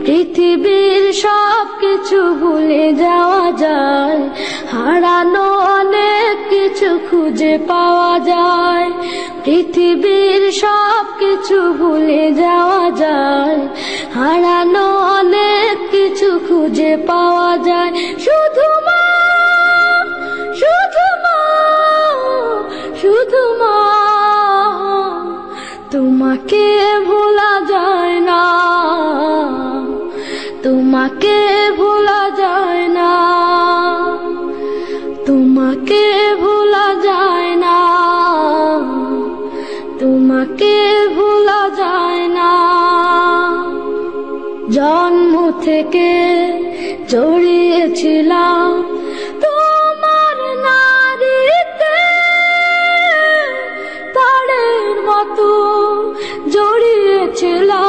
পৃথিবীর সব কিছু ভুলে যাওয়া যায়, হারানো অনেক কিছু খুঁজে পাওয়া যায়। পৃথিবীর সব কিছু ভুলে যাওয়া যায়, হারানো অনেক কিছু খুঁজে পাওয়া যায়। শুধু মা, শুধু মা, শুধু মা, তোমাকে ভোলা যায় না, তোমাকে ভোলা যায় না, তোমাকে ভোলা যায় না, তোমাকে ভোলা যায় না। জন্ম থেকে জড়িয়েছিলাম তোমার নারীতে, তারের মতো জড়িয়েছিলাম